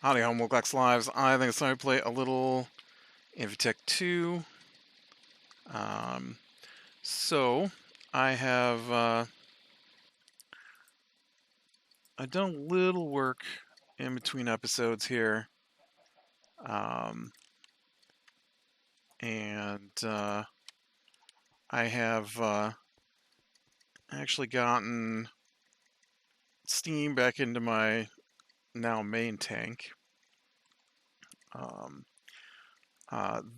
Howdy, Homework Lives. I think it's time to play a little Infi-Tech 2. Um, so, I have I've done a little work in between episodes here. And I have actually gotten steam back into my now main tank.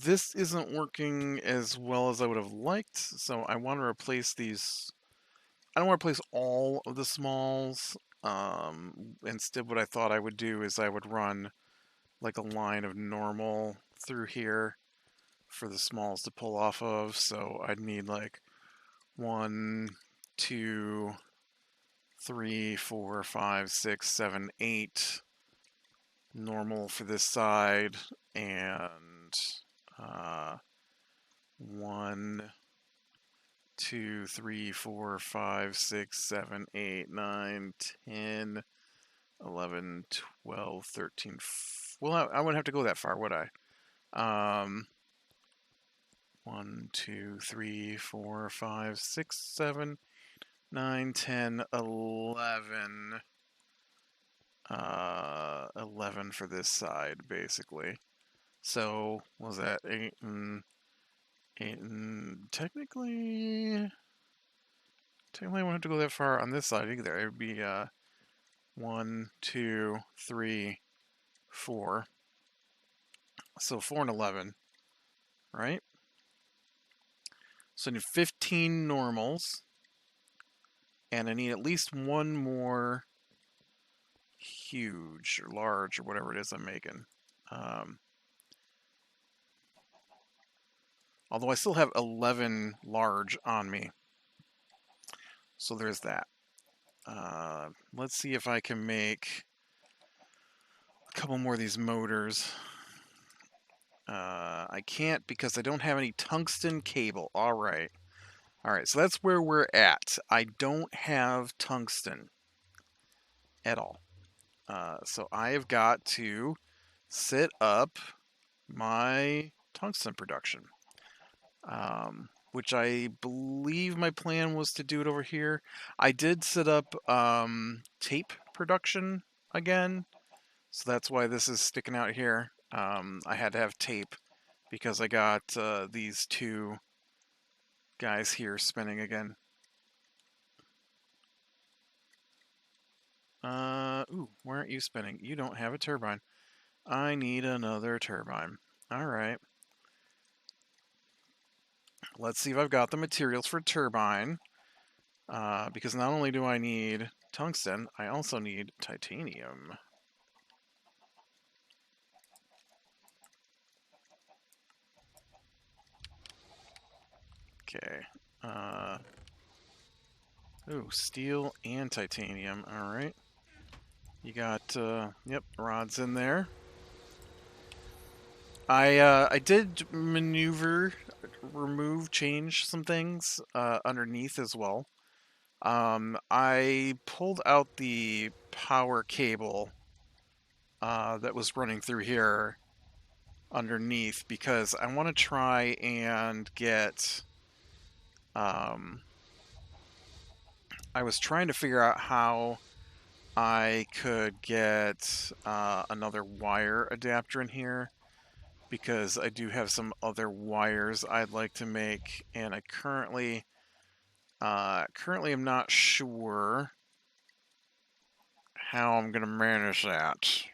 This isn't working as well as I would have liked, so I want to replace these. I don't want to replace all of the smalls. Instead, what I thought I would do is I would run like a line of normal through here for the smalls to pull off of. So I'd need like 1, 2, 3, 4, 5, 6, 7, 8 normal for this side, and 1, 2, 3, 4, 5, 6, 7, 8, 9, 10, 11, 12, 13. Well, I wouldn't have to go that far, would I? 1, 2, 3, 4, 5, 6, 7, 9, 10, 11. 11 for this side, basically. So, what was that? 8 and 8 and technically I won't have to go that far on this side either. It would be 1, 2, 3, 4. So 4 and 11, right? So I need 15 normals, and I need at least one more huge or large or whatever it is I'm making. Although I still have 11 large on me. So there's that. Let's see if I can make a couple more of these motors. I can't because I don't have any tungsten cable. All right, so that's where we're at. I don't have tungsten at all. So I have got to set up my tungsten production, which I believe my plan was to do it over here. I did set up tape production again, so that's why this is sticking out here. I had to have tape because I got these two guys here spinning again. Ooh, why aren't you spinning? You don't have a turbine. I need another turbine. All right. Let's see if I've got the materials for turbine. Because not only do I need tungsten, I also need titanium. Okay. Ooh, steel and titanium. All right. You got, yep, rods in there. I did change some things underneath as well. I pulled out the power cable that was running through here underneath because I want to try and get. I was trying to figure out how I could get another wire adapter in here because I do have some other wires I'd like to make, and I currently am not sure how I'm gonna manage that.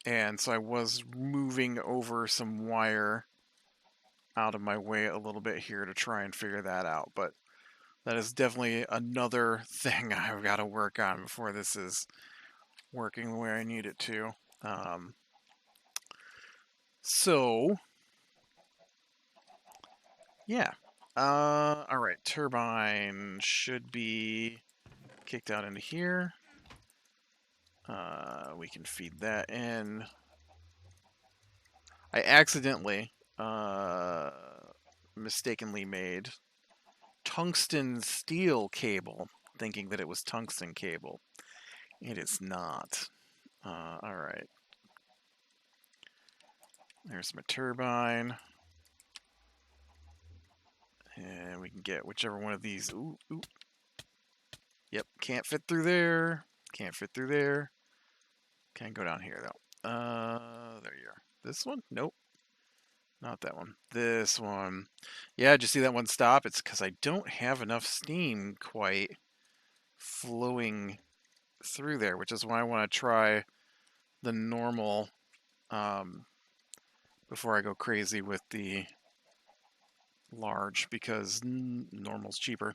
And so I was moving over some wire out of my way a little bit here to try and figure that out, but that is definitely another thing I've got to work on before this is working the way I need it to. So, yeah. All right, turbine should be kicked out into here. We can feed that in. I accidentally, mistakenly made tungsten steel cable, thinking that it was tungsten cable. It is not. All right. There's my turbine. And we can get whichever one of these. Ooh, ooh. Yep, can't fit through there. Can't fit through there. Can't go down here, though. There you are. This one? Nope. Not that one. This one. Yeah, did you see that one stop? It's because I don't have enough steam quite flowing through there, which is why I want to try the normal before I go crazy with the large, because normal's cheaper.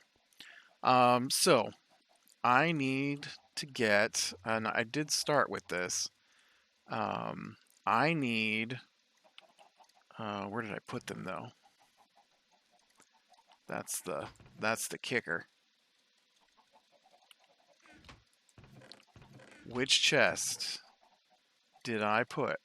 So I need to get, and I did start with this. I need, where did I put them though? That's the kicker. Which chest did I put?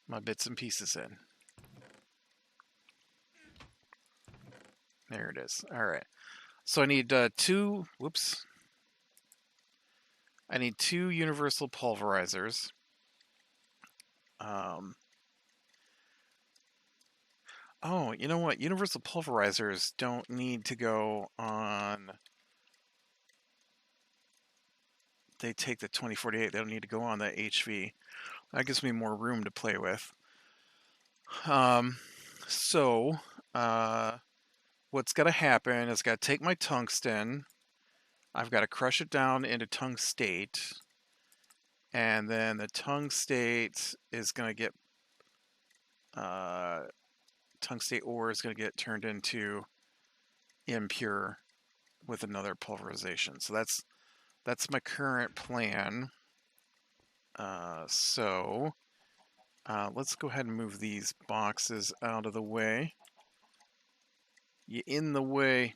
My bits and pieces in. There it is. All right. So I need two. Whoops. I need 2 universal pulverizers. Oh, you know what? Universal pulverizers don't need to go on. They take the 2048. They don't need to go on the HV. That gives me more room to play with. So, what's got to happen is I've got to take my tungsten. I've got to crush it down into tungstate. And then the tungstate is going to get, tungstate ore is going to get turned into impure with another pulverization. So that's my current plan. Let's go ahead and move these boxes out of the way. You in the way.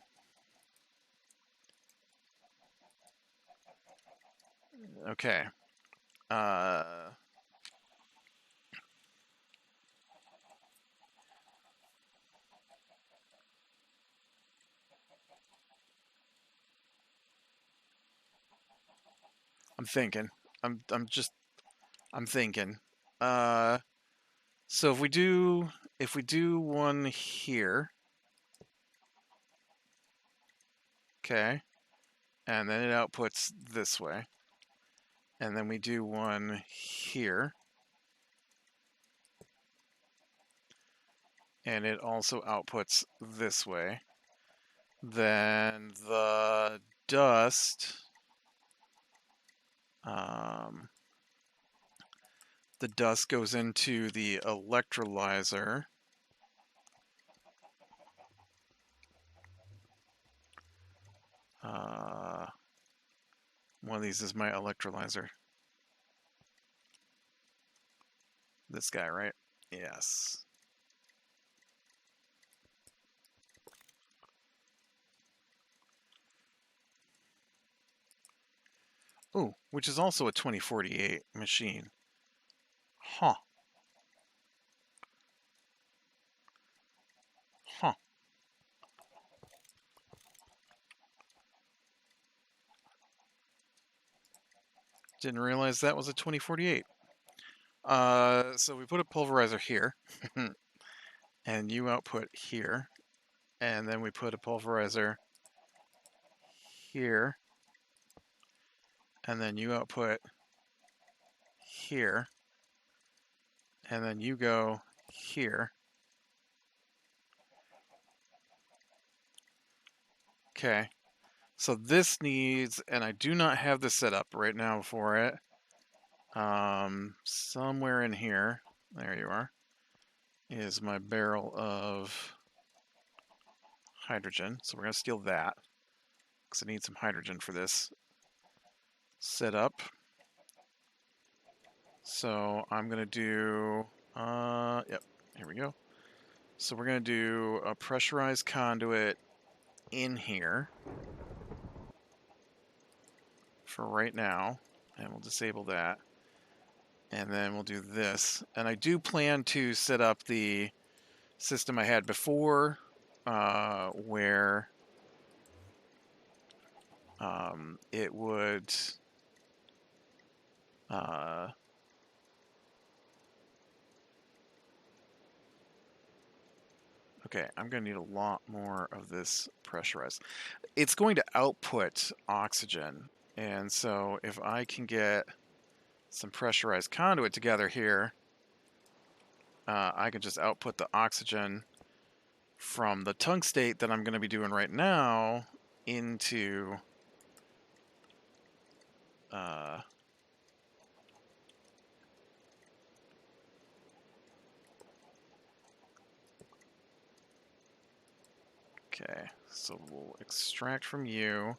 Okay. I'm thinking. I'm thinking. So if we do one here, okay, and then it outputs this way, and then we do one here, and it also outputs this way, then the dust, goes into the electrolyzer. One of these is my electrolyzer. This guy, right? Yes. Ooh, which is also a 2048 machine. Huh. Huh. Didn't realize that was a 2048. So we put a pulverizer here, and you output here, and then we put a pulverizer here, and then you output here, and then you go here. Okay, so this needs, and I do not have the setup right now for it. Somewhere in here, there you are, is my barrel of hydrogen. So we're going to steal that, because I need some hydrogen for this setup. So I'm going to do, yep, here we go. So we're going to do a pressurized conduit in here for right now, and we'll disable that. And then we'll do this. And I do plan to set up the system I had before, where it would okay, I'm going to need a lot more of this pressurized. It's going to output oxygen, and so if I can get some pressurized conduit together here, I can just output the oxygen from the tungstate that I'm going to be doing right now into okay, so we'll extract from you,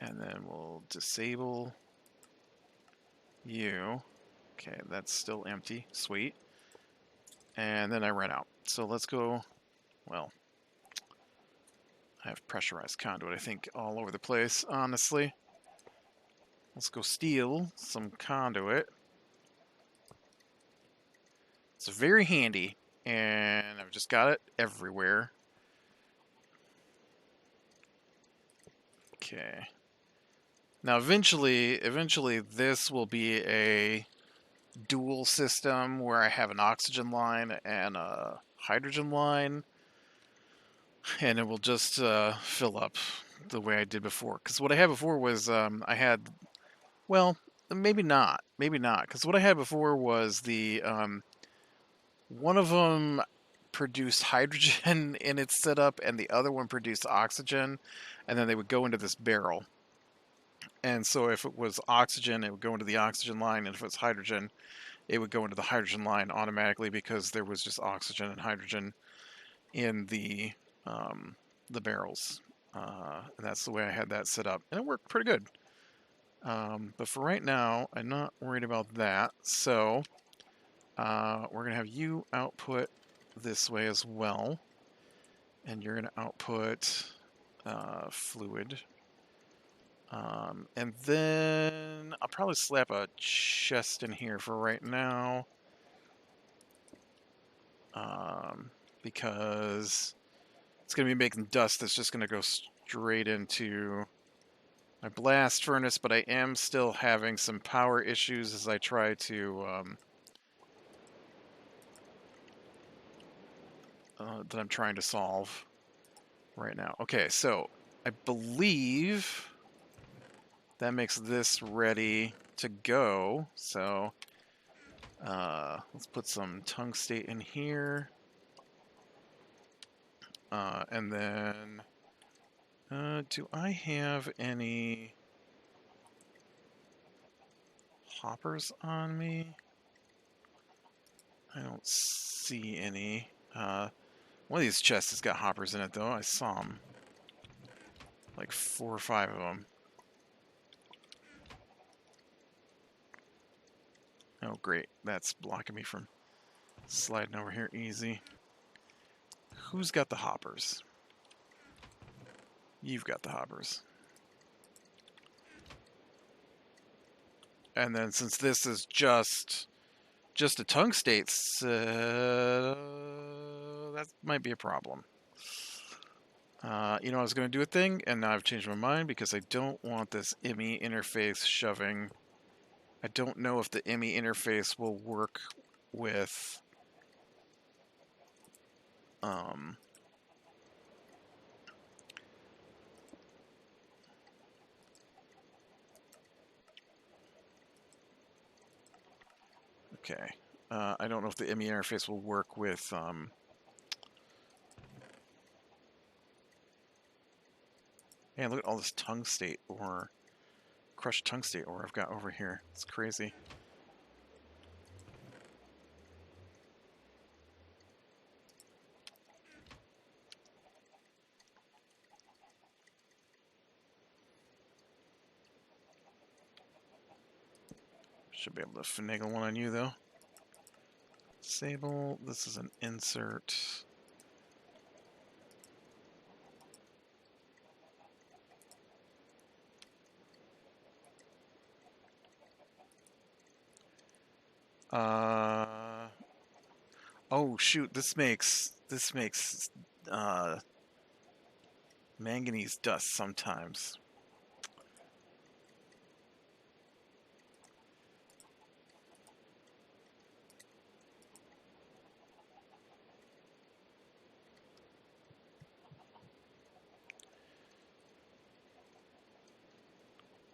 and then we'll disable you. Okay, that's still empty. Sweet. And then I ran out. So let's go, well, I have pressurized conduit, I think, all over the place, honestly. Let's go steal some conduit. It's very handy, and I've just got it everywhere. Okay. Now, eventually, this will be a dual system where I have an oxygen line and a hydrogen line, and it will just fill up the way I did before. Because what I had before was I had, well, maybe not, because what I had before was the one of them produced hydrogen in its setup, and the other one produced oxygen, and then they would go into this barrel. And so if it was oxygen, it would go into the oxygen line, and if it was hydrogen, it would go into the hydrogen line automatically because there was just oxygen and hydrogen in the barrels. And that's the way I had that set up, and it worked pretty good. But for right now, I'm not worried about that. So we're going to have you output this way as well, and you're going to output fluid. And then I'll probably slap a chest in here for right now, because it's going to be making dust that's just going to go straight into my blast furnace, but I am still having some power issues as I try to that I'm trying to solve right now. Okay, so I believe that makes this ready to go. So let's put some tungstate in here. And then, do I have any hoppers on me? I don't see any. One of these chests has got hoppers in it, though. I saw them. Like 4 or 5 of them. Oh, great. That's blocking me from sliding over here easy. Who's got the hoppers? You've got the hoppers. And then since this is just a tungstate, that might be a problem. You know, I was going to do a thing, and now I've changed my mind because I don't want this IMI interface shoving. I don't know if the IMI interface will work with okay. I don't know if the IMI interface will work with man, look at all this tungstate ore, crushed tungstate ore I've got over here. It's crazy. Should be able to finagle one on you, though. Disable. This is an insert. Oh shoot, this makes uh, manganese dust sometimes.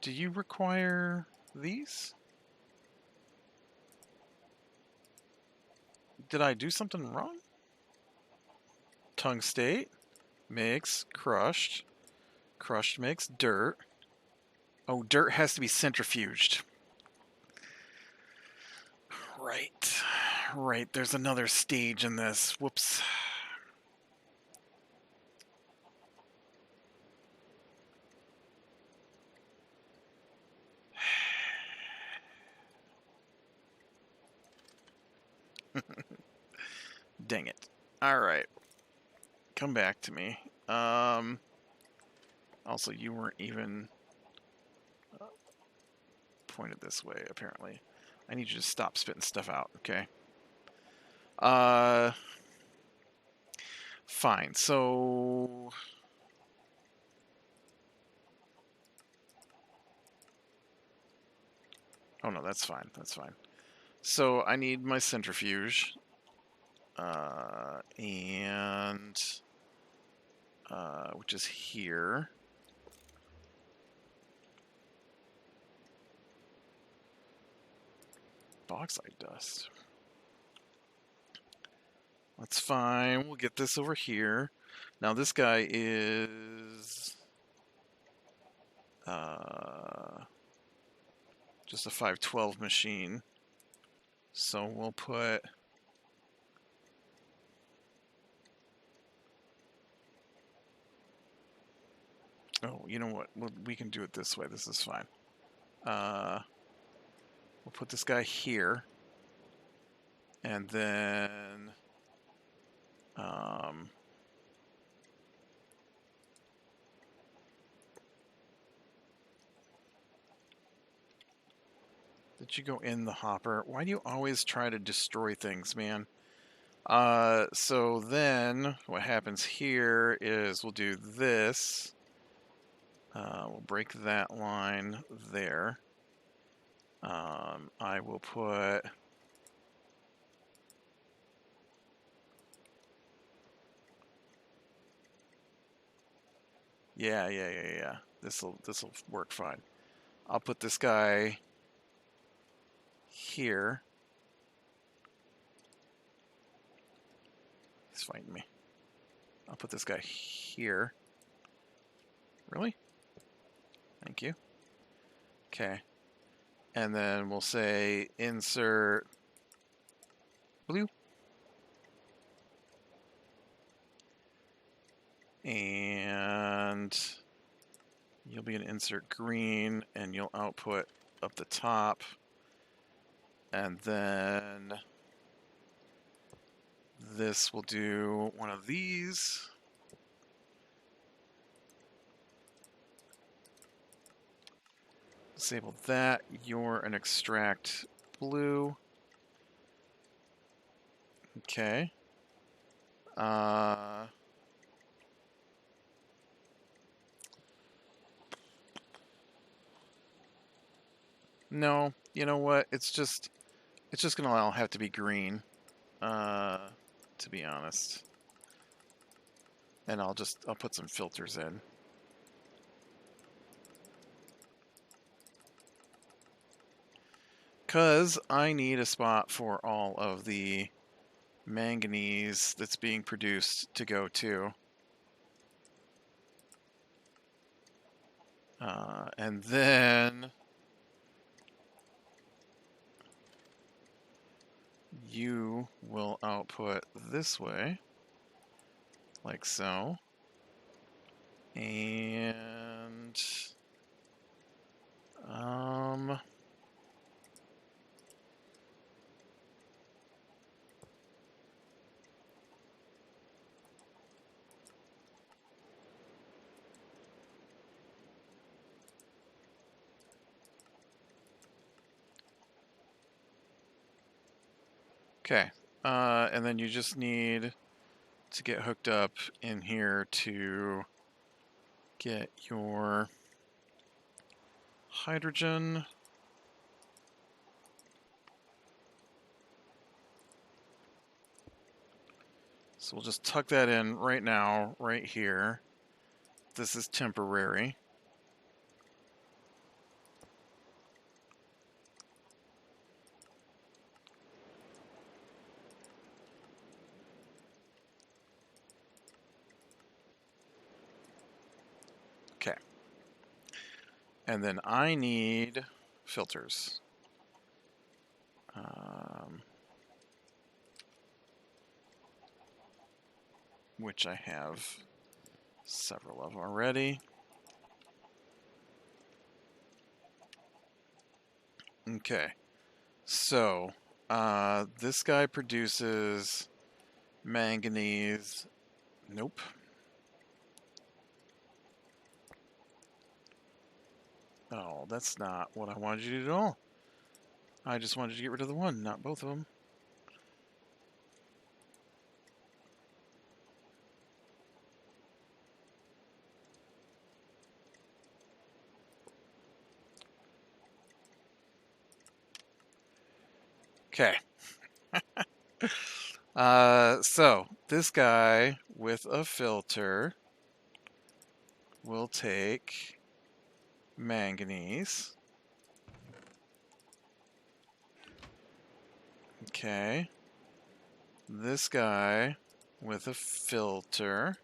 Do you require these? Did I do something wrong? Tungstate makes crushed. Crushed makes dirt. Oh, dirt has to be centrifuged. Right. Right, there's another stage in this. Whoops. Dang it. Alright. Come back to me. Also, you weren't even pointed this way, apparently. I need you to stop spitting stuff out, okay? Fine. So... Oh, no, that's fine. That's fine. So, I need my centrifuge. Which is here. Bauxite dust. That's fine. We'll get this over here. Now this guy is just a 512 machine. So we'll put oh, you know what? We can do it this way. This is fine. We'll put this guy here. And then did you go in the hopper? Why do you always try to destroy things, man? So then what happens here is we'll do this. We'll break that line there. I will put yeah. This'll work fine. I'll put this guy here. He's fighting me. I'll put this guy here. Really? Thank you. Okay. And then we'll say insert blue. And you'll be an insert green, and you'll output up the top. And then this will do one of these. Disable that. You're an extract blue. Okay. No, you know what? It's just gonna all have to be green. To be honest. And I'll put some filters in. Cause I need a spot for all of the manganese that's being produced to go to. And then you will output this way, like so. And Okay, and then you just need to get hooked up in here to get your hydrogen. So we'll just tuck that in right now, right here. This is temporary. Okay. And then I need filters. Which I have several of already. Okay. So, this guy produces manganese. Nope. Oh, that's not what I wanted you to do at all. I just wanted you to get rid of the one, not both of them. Okay. So this guy with a filter will take manganese. Okay. This guy with a filter.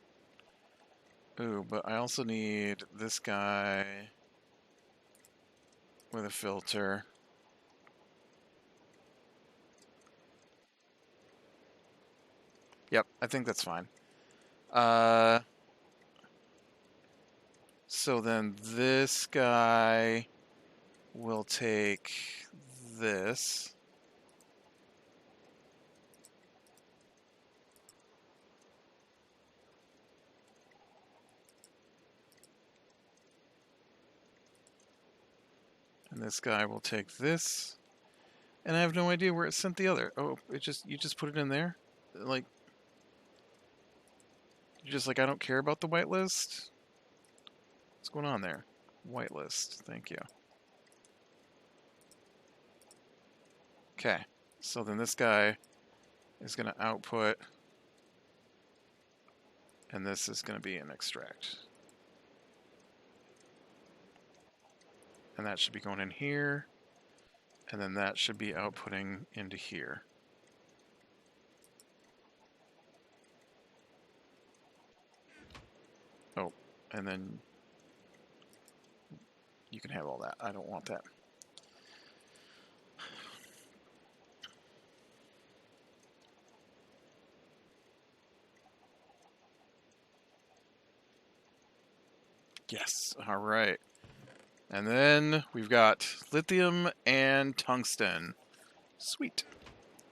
Ooh, but I also need this guy with a filter. Yep, I think that's fine. So then this guy will take this. And this guy will take this. And I have no idea where it sent the other. Oh, you just put it in there? Like, you're just like, I don't care about the whitelist? What's going on there? Whitelist, thank you. Okay, so then this guy is going to output, and this is going to be an extract. And that should be going in here, and then that should be outputting into here. Oh, and then you can have all that. I don't want that. Yes, all right. And then we've got lithium and tungsten. Sweet.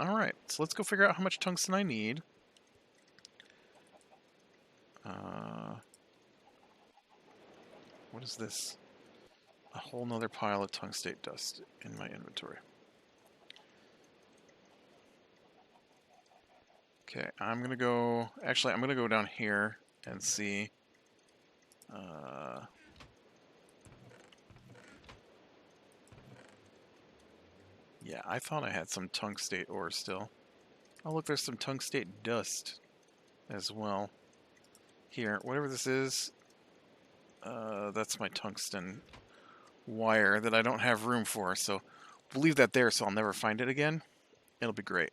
All right, so let's go figure out how much tungsten I need. What is this? A whole nother pile of tungstate dust in my inventory. Okay, I'm gonna go, actually I'm gonna go down here and see. Yeah, I thought I had some tungstate ore still. Oh look, there's some tungstate dust as well. Here, whatever this is, that's my tungsten wire that I don't have room for, so we'll leave that there so I'll never find it again. It'll be great.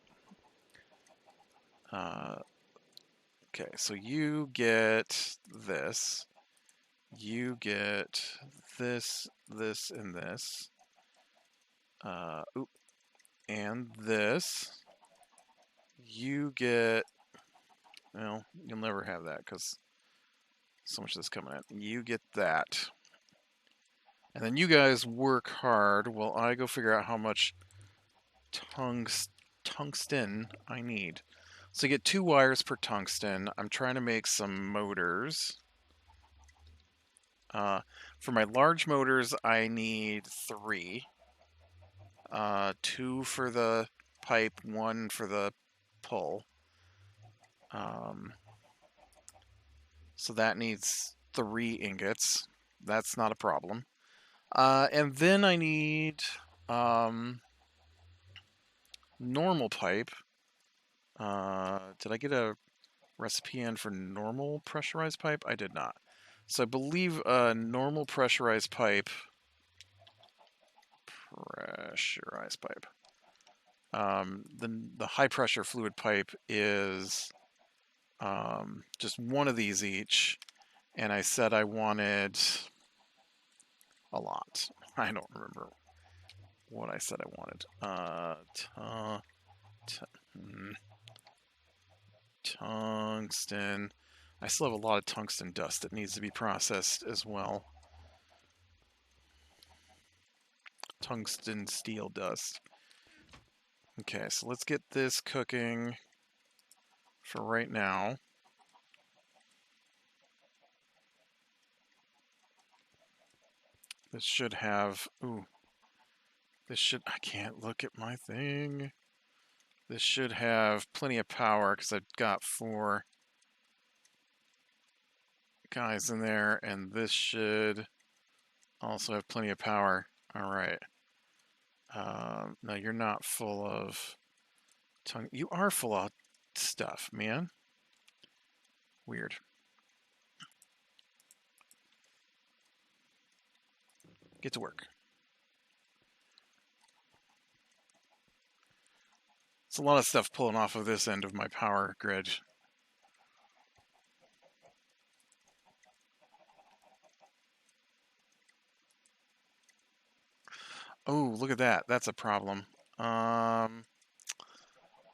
Okay, so you get this. You get this, this, and this. And this. You get... Well, you'll never have that because so much of this coming in. You get that. And then you guys work hard while I go figure out how much tungsten I need. So you get 2 wires per tungsten. I'm trying to make some motors. For my large motors, I need 3. 2 for the pipe, 1 for the pull. So that needs 3 ingots. That's not a problem. And then I need normal pipe. Did I get a recipe in for normal pressurized pipe? I did not. So I believe normal pressurized pipe. The high pressure fluid pipe is just 1 of these each, and I said I wanted a lot. I don't remember what I said I wanted. Tungsten. I still have a lot of tungsten dust that needs to be processed as well. Tungsten steel dust. Okay, so let's get this cooking for right now. This should have, I can't look at my thing. This should have plenty of power because I've got 4 guys in there, and this should also have plenty of power. All right. No, you're not full of you are full of stuff, man. Weird. Get to work. It's a lot of stuff pulling off of this end of my power grid. Oh, look at that. That's a problem.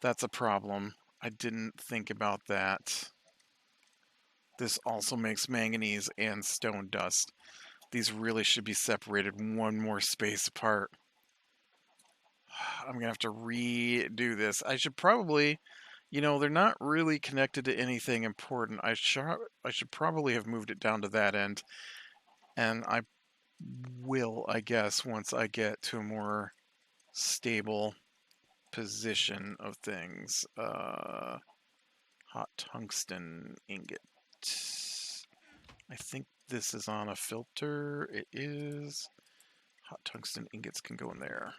That's a problem. I didn't think about that. This also makes manganese and stone dust. These really should be separated 1 more space apart. I'm going to have to redo this. I should probably, they're not really connected to anything important. I should probably have moved it down to that end. And I will, I guess, once I get to a more stable position of things. Hot tungsten ingot. I think this is on a filter. It is. Hot tungsten ingots can go in there.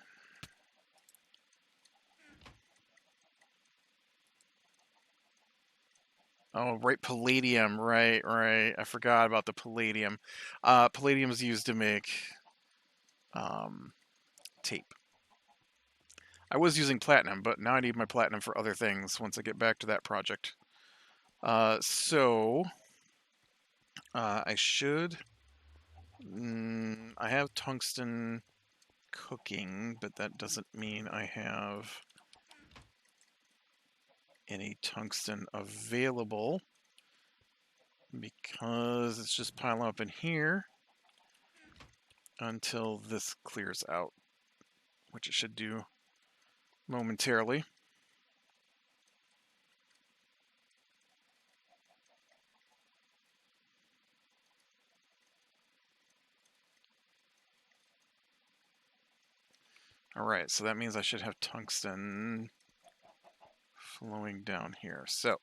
Oh, right, palladium. Right. I forgot about the palladium. Palladium is used to make tape. I was using platinum, but now I need my platinum for other things once I get back to that project. So I should. I have tungsten cooking, but that doesn't mean I have any tungsten available because it's just piling up in here until this clears out, which it should do momentarily. All right, so that means I should have tungsten flowing down here. So,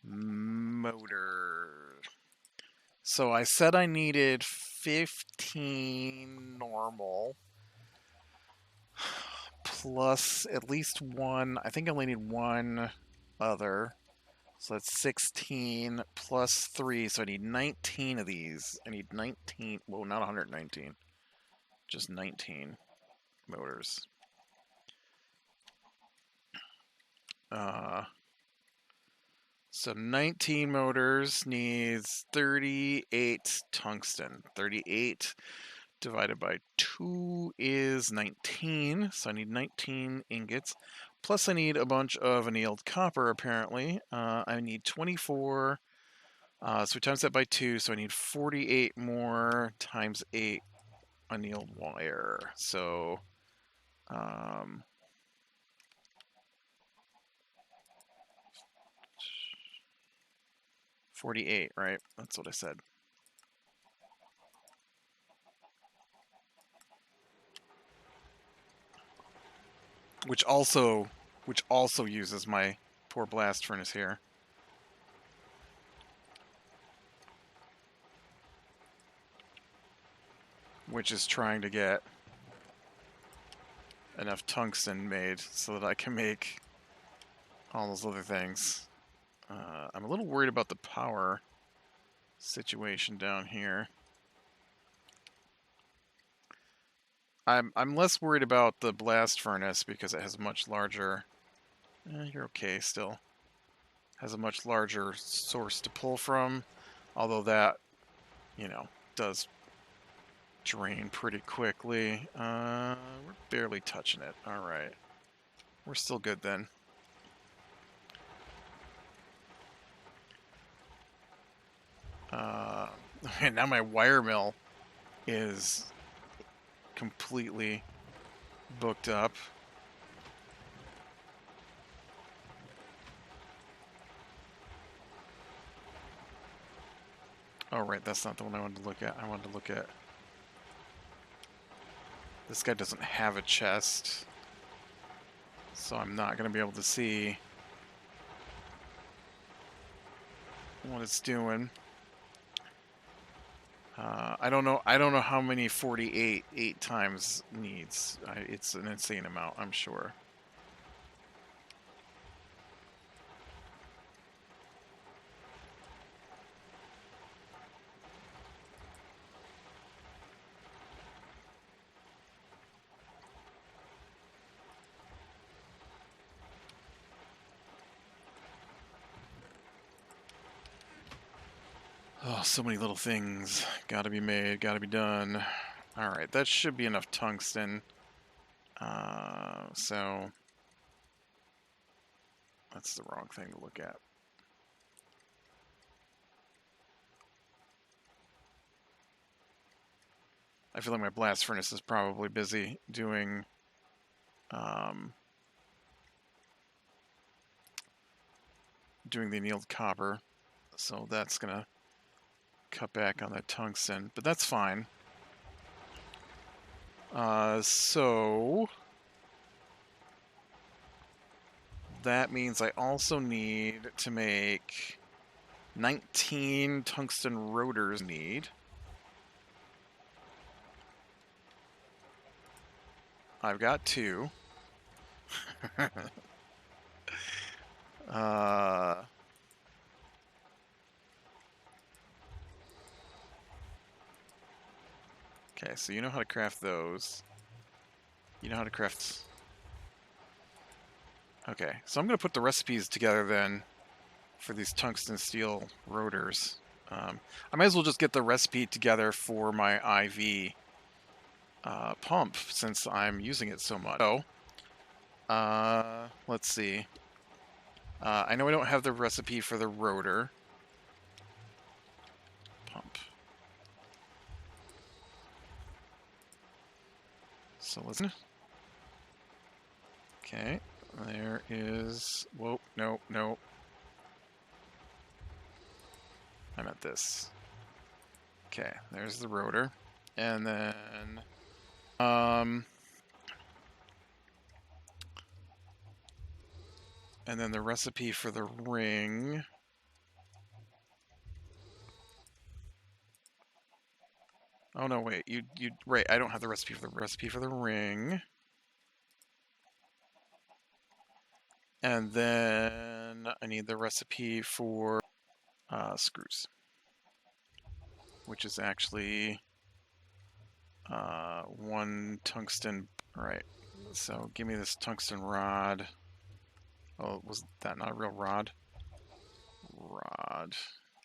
motor. So I said I needed 15 normal plus at least 1. I think I only need 1 other. So that's 16 plus 3. So I need 19 of these. I need 19. Well, not 119. Just 19 motors. So 19 motors needs 38 tungsten. 38 divided by 2 is 19. So I need 19 ingots. Plus I need a bunch of annealed copper, apparently. I need 24. So we times that by 2. So I need 48 more times 8 annealed wire. So 48, right? That's what I said. which also uses my poor blast furnace here. Which is trying to get enough tungsten made so that I can make all those other things. I'm a little worried about the power situation down here. I'm less worried about the blast furnace because it has a much larger... you're okay still. Has a much larger source to pull from, although that, you know, does drain pretty quickly. We're barely touching it. Alright. We're still good then. And now my wire mill is completely booked up. Oh, right, that's not the one I wanted to look at. I wanted to look at... This guy doesn't have a chest, so I'm not going to be able to see what it's doing. I don't know how many 48 8 times needs. It's an insane amount, I'm sure. Oh, so many little things. Gotta be made, gotta be done. Alright, that should be enough tungsten. So... That's the wrong thing to look at. I feel like my blast furnace is probably busy doing... doing the annealed copper. So that's gonna cut back on that tungsten, but that's fine. So that means I also need to make 19 tungsten rotors need. I've got 2. Okay, so you know how to craft those. You know how to craft... Okay, so I'm going to put the recipes together then for these tungsten steel rotors. I might as well just get the recipe together for my IV pump since I'm using it so much. So, let's see. I know I don't have the recipe for the rotor. Pump. So let's... Okay, there is... Whoa, no, no. I meant this. Okay, there's the rotor. And then... and then the recipe for the ring... Oh no, wait, you right, I don't have the recipe for the ring. And then I need the recipe for screws, which is actually 1 tungsten. Right. So give me this tungsten rod. Oh, was that not a real rod? Rod.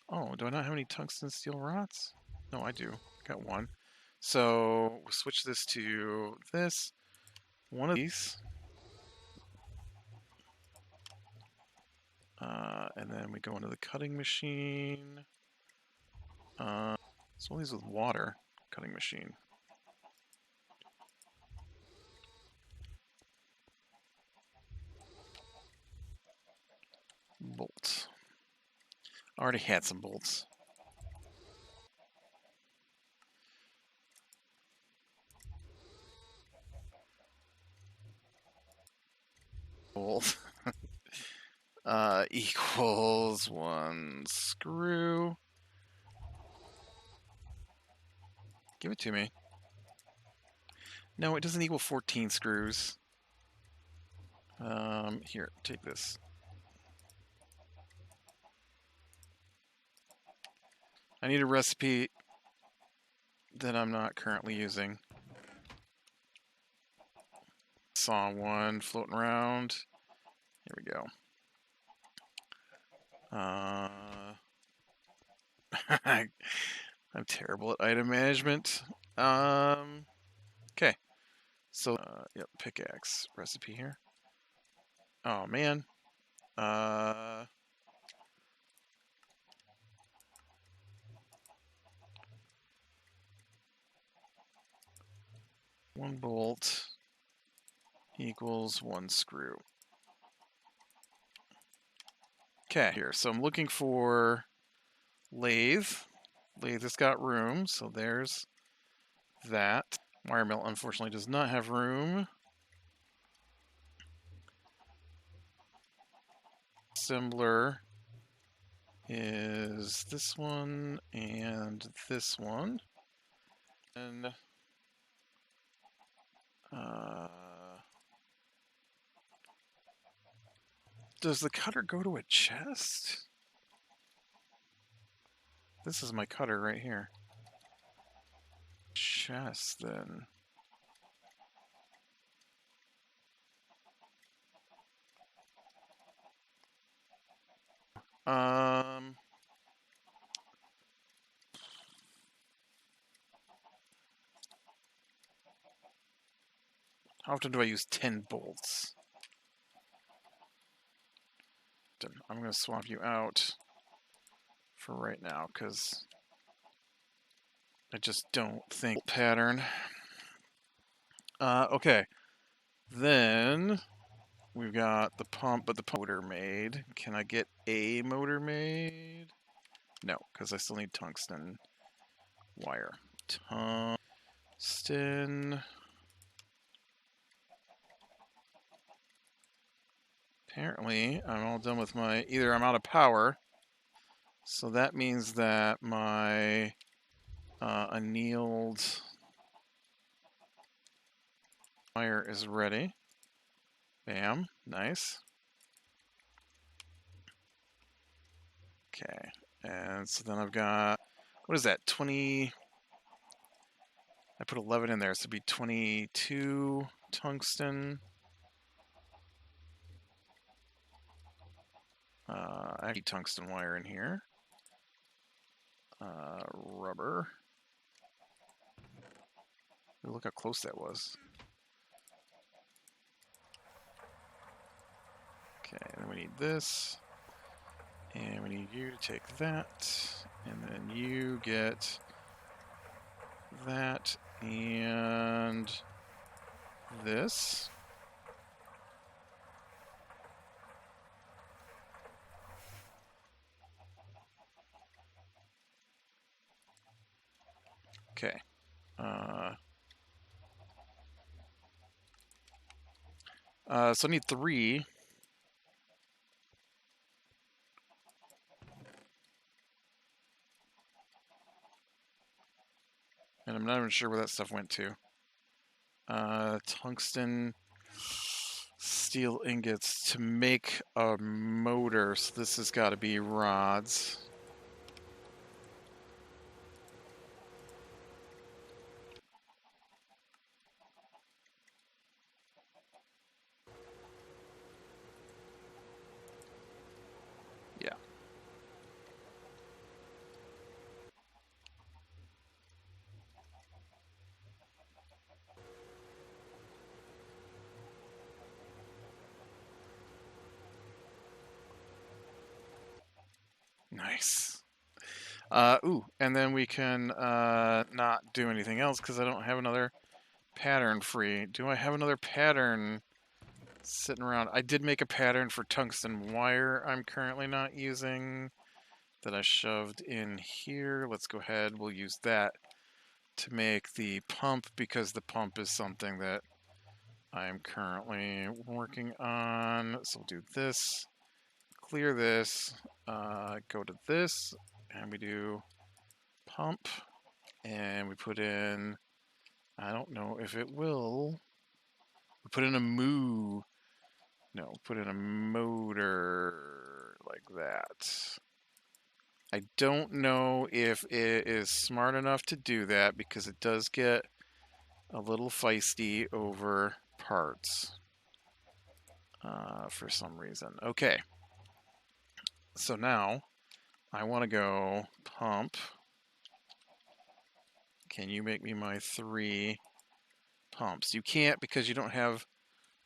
Oh, do I not have any tungsten steel rods? No, I do. Got 1. So we'll switch this to this. One of these. And then we go into the cutting machine. So all these with water. Cutting machine. Bolts. Already had some bolts. bolt equals 1 screw. Give it to me. No, it doesn't equal 14 screws. Here, take this. I need a recipe that I'm not currently using. Saw one floating around. Here we go. I'm terrible at item management. Okay. So, yep, pickaxe recipe here. Oh, man. One bolt equals 1 screw. Okay, here. So I'm looking for lathe. Lathe has got room, so there's that. Wire mill, unfortunately, does not have room. Assembler is this one and this one. And does the cutter go to a chest? This is my cutter right here. Chest, then. How often do I use 10 bolts? I'm going to swap you out for right now, because I just don't think pattern. Okay. Then we've got the pump, but the motor made. Can I get a motor made? No, because I still need tungsten wire. Tungsten. Apparently, I'm all done with my... Either I'm out of power, so that means that my annealed wire is ready. Bam. Nice. Okay. And so then I've got... What is that? 20... I put 11 in there, so it'd be 22 tungsten. I need tungsten wire in here. Rubber. Look how close that was. Okay, and we need this. And we need you to take that. And then you get that and this. Okay. So I need 3. And I'm not even sure where that stuff went to. Tungsten steel ingots to make a motor. So this has got to be rods. Yeah. Nice. Ooh, and then we can not do anything else because I don't have another pattern free. Do I have another pattern sitting around? I did make a pattern for tungsten wire I'm currently not using that I shoved in here. Let's go ahead. We'll use that to make the pump because the pump is something that I'm currently working on. So we'll do this, clear this, go to this, and we do pump, and we put in, I don't know if it will, we put in a put in a motor like that. I don't know if it is smart enough to do that because it does get a little feisty over parts for some reason. Okay, so now I want to go pump. Can you make me my 3 pumps? You can't because you don't have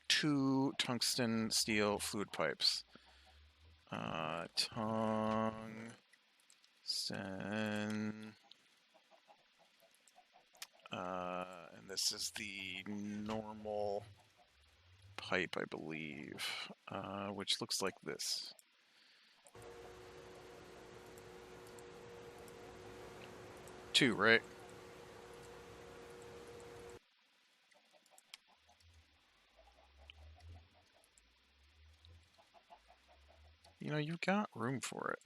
2 tungsten steel fluid pipes. Tungsten. And this is the normal pipe, I believe, which looks like this. Two, right? You know, you've got room for it.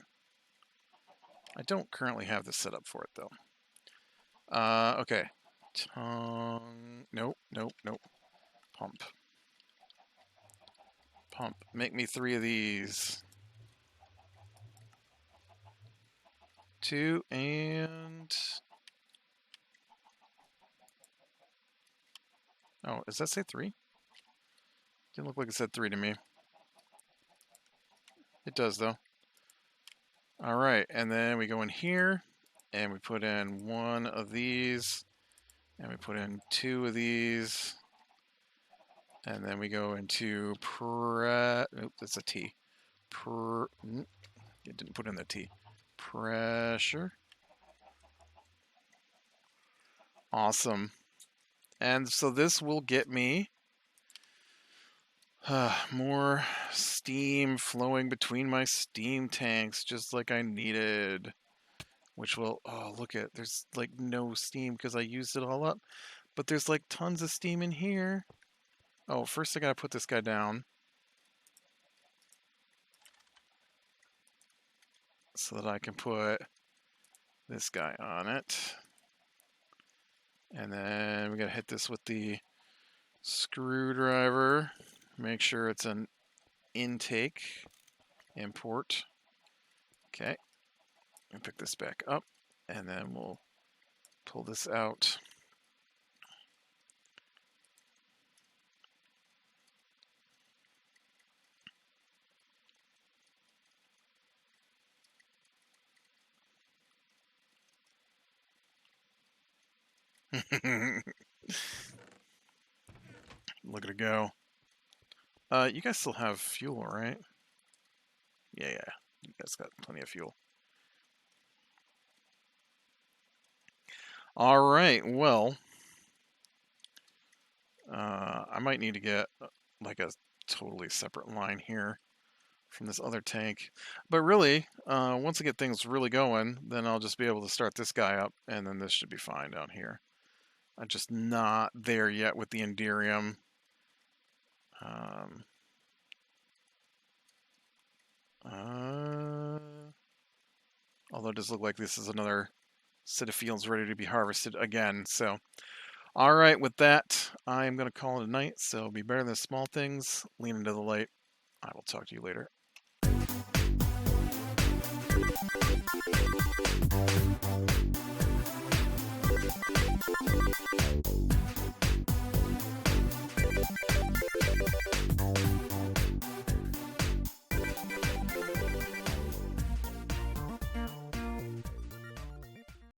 I don't currently have the setup for it, though. Okay. Nope, nope, nope. Pump. Pump. Make me 3 of these. 2 and... Oh, does that say 3? Didn't look like it said 3 to me. It does, though. All right, and then we go in here, and we put in 1 of these, and we put in 2 of these, and then we go into Oop, that's a T. It didn't put in the T. Pressure. Awesome. And so this will get me more steam flowing between my steam tanks, just like I needed. Which will, oh, look at, there's like no steam because I used it all up. But there's like tons of steam in here. Oh, first I gotta put this guy down. So that I can put this guy on it. And then we gotta hit this with the screwdriver. Make sure it's an intake, import. Okay, and pick this back up, and then we'll pull this out. Look at it go. You guys still have fuel, right? Yeah. You guys got plenty of fuel. All right, well, I might need to get like a totally separate line here from this other tank. But really, once I get things really going, then I'll just be able to start this guy up, and then this should be fine down here. I'm just not there yet with the Enderium. Although it does look like this is another set of fields ready to be harvested again. So, all right, with that, I'm going to call it a night. So be better than small things. Lean into the light. I will talk to you later.